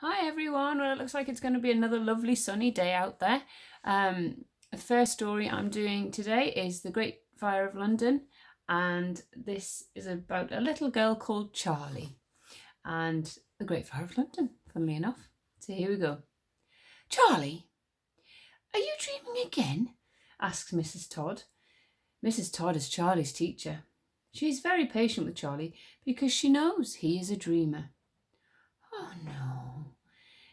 Hi everyone. Well, it looks like it's going to be another lovely sunny day out there. The first story I'm doing today is The Great Fire of London, and this is about a little girl called Charlie and the Great Fire of London, funnily enough. So here we go. Charlie, are you dreaming again? Asks Mrs. Todd. Mrs. Todd is Charlie's teacher. She is very patient with Charlie because she knows he is a dreamer. Oh no,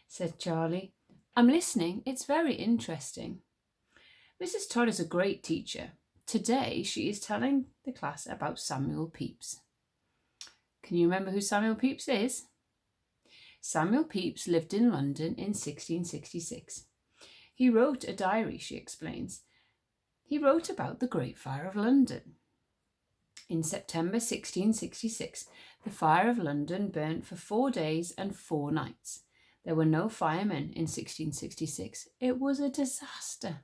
said Charlie. I'm listening. It's very interesting. Mrs. Todd is a great teacher. Today she is telling the class about Samuel Pepys. Can you remember who Samuel Pepys is? Samuel Pepys lived in London in 1666. He wrote a diary, she explains. He wrote about the Great Fire of London. In September 1666, the Fire of London burnt for 4 days and 4 nights. There were no firemen in 1666. It was a disaster.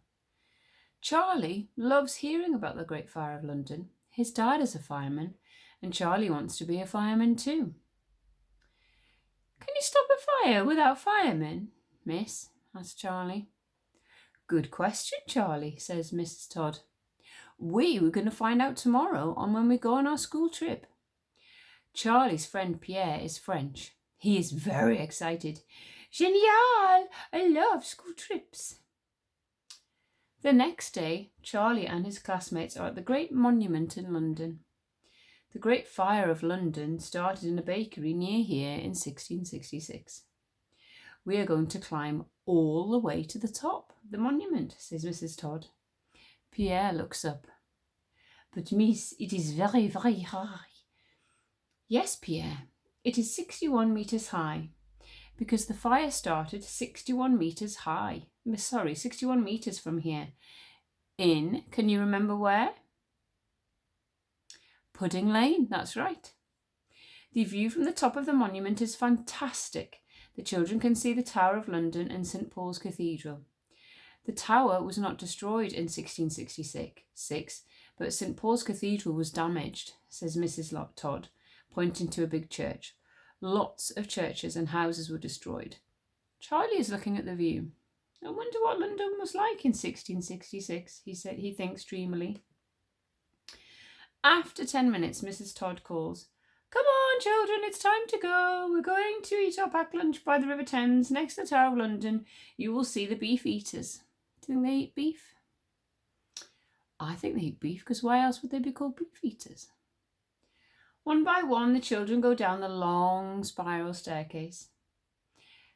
Charlie loves hearing about the Great Fire of London. His dad is a fireman, and Charlie wants to be a fireman too. Can you stop a fire without firemen, miss? Asked Charlie. Good question, Charlie, says Mrs. Todd. We were going to find out tomorrow on when we go on our school trip. Charlie's friend Pierre is French. He is very excited. Génial! I love school trips. The next day, Charlie and his classmates are at the Great Monument in London. The Great Fire of London started in a bakery near here in 1666. We are going to climb all the way to the top of the monument, says Mrs. Todd. Pierre looks up. But miss, it is very, very high. Yes, Pierre, it is 61 metres high, because the fire started 61 metres high. 61 metres from here. Can you remember where? Pudding Lane, that's right. The view from the top of the monument is fantastic. The children can see the Tower of London and St. Paul's Cathedral. The tower was not destroyed in 1666, but St. Paul's Cathedral was damaged, says Mrs. Todd, pointing to a big church. Lots of churches and houses were destroyed. Charlie is looking at the view. I wonder what London was like in 1666, he thinks dreamily. After 10 minutes, Mrs. Todd calls, Come on, children, it's time to go. We're going to eat our packed lunch by the River Thames next to the Tower of London. You will see the beef eaters. Do you think they eat beef? I think they eat beef, because why else would they be called beef eaters? One by one, the children go down the long spiral staircase.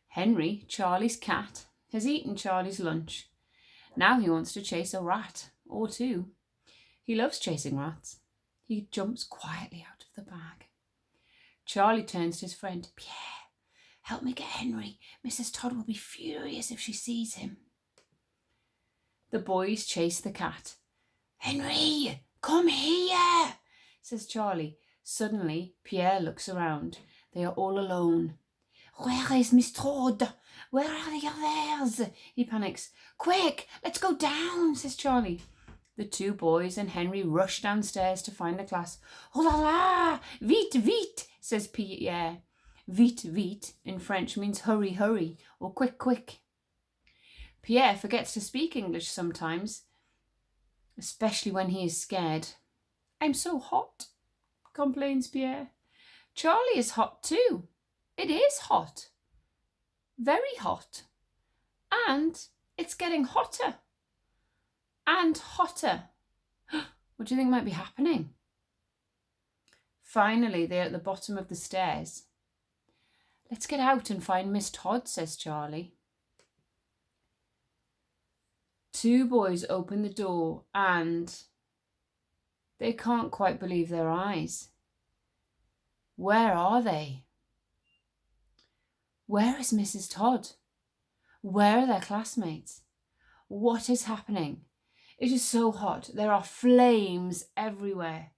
Henry, Charlie's cat, has eaten Charlie's lunch. Now he wants to chase a rat or two. He loves chasing rats. He jumps quietly out of the bag. Charlie turns to his friend. Pierre, help me get Henry. Mrs. Todd will be furious if she sees him. The boys chase the cat. Henry, come here, says Charlie. Suddenly, Pierre looks around. They are all alone. Where is Miss Todd? Where are the others? He panics. Quick, let's go down, says Charlie. The two boys and Henry rush downstairs to find the class. Oh la la! Vite, vite, says Pierre. Vite, vite in French means hurry, hurry, or quick, quick. Pierre forgets to speak English sometimes, especially when he is scared. I'm so hot, complains Pierre. Charlie is hot too. It is hot. Very hot. And it's getting hotter. And hotter. What do you think might be happening? Finally, they're at the bottom of the stairs. Let's get out and find Miss Todd, says Charlie. Two boys open the door and they can't quite believe their eyes. Where are they? Where is Mrs. Todd? Where are their classmates? What is happening? It is so hot. There are flames everywhere.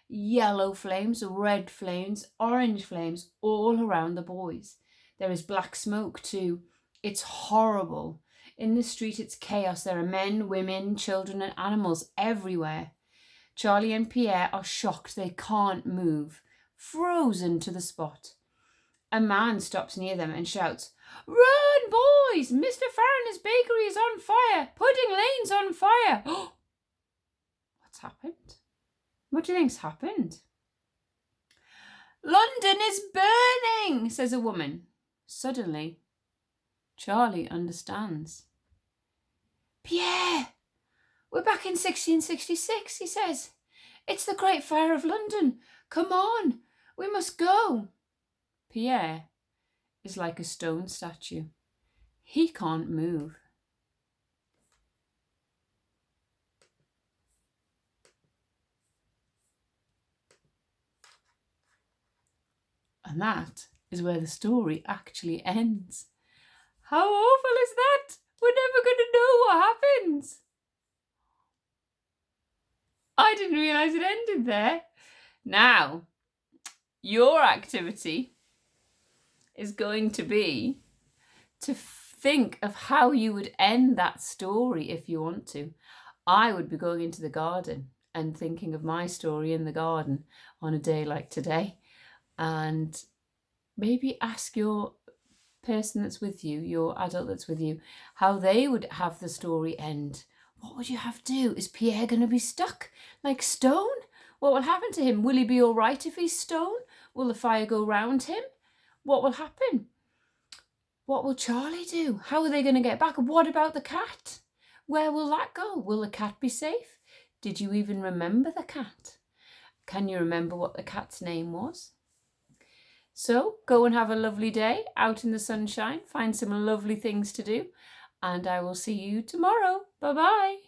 Yellow flames, red flames, orange flames all around the boys. There is black smoke too. It's horrible. In the street it's chaos. There are men, women, children and animals everywhere. Charlie and Pierre are shocked. They can't move, frozen to the spot. A man stops near them and shouts, "Run, boys! Mr. Farriner's bakery is on fire! Pudding Lane's on fire!" What's happened? What do you think's happened? "London is burning," says a woman. Suddenly, Charlie understands. "Pierre, we're back in 1666, he says. "It's the Great Fire of London. Come on, we must go." Pierre is like a stone statue. He can't move. And that is where the story actually ends. How awful is that? We're never going to know what happens. I didn't realise it ended there. Now, your activity is going to be to think of how you would end that story if you want to. I would be going into the garden and thinking of my story in the garden on a day like today, and maybe ask your person that's with you, your adult that's with you, how they would have the story end. What would you have to do? Is Pierre going to be stuck like stone? What will happen to him? Will he be all right if he's stone? Will the fire go round him? What will happen? What will Charlie do? How are they going to get back? What about the cat? Where will that go? Will the cat be safe? Did you even remember the cat? Can you remember what the cat's name was? So go and have a lovely day out in the sunshine. Find some lovely things to do. And I will see you tomorrow. Bye-bye.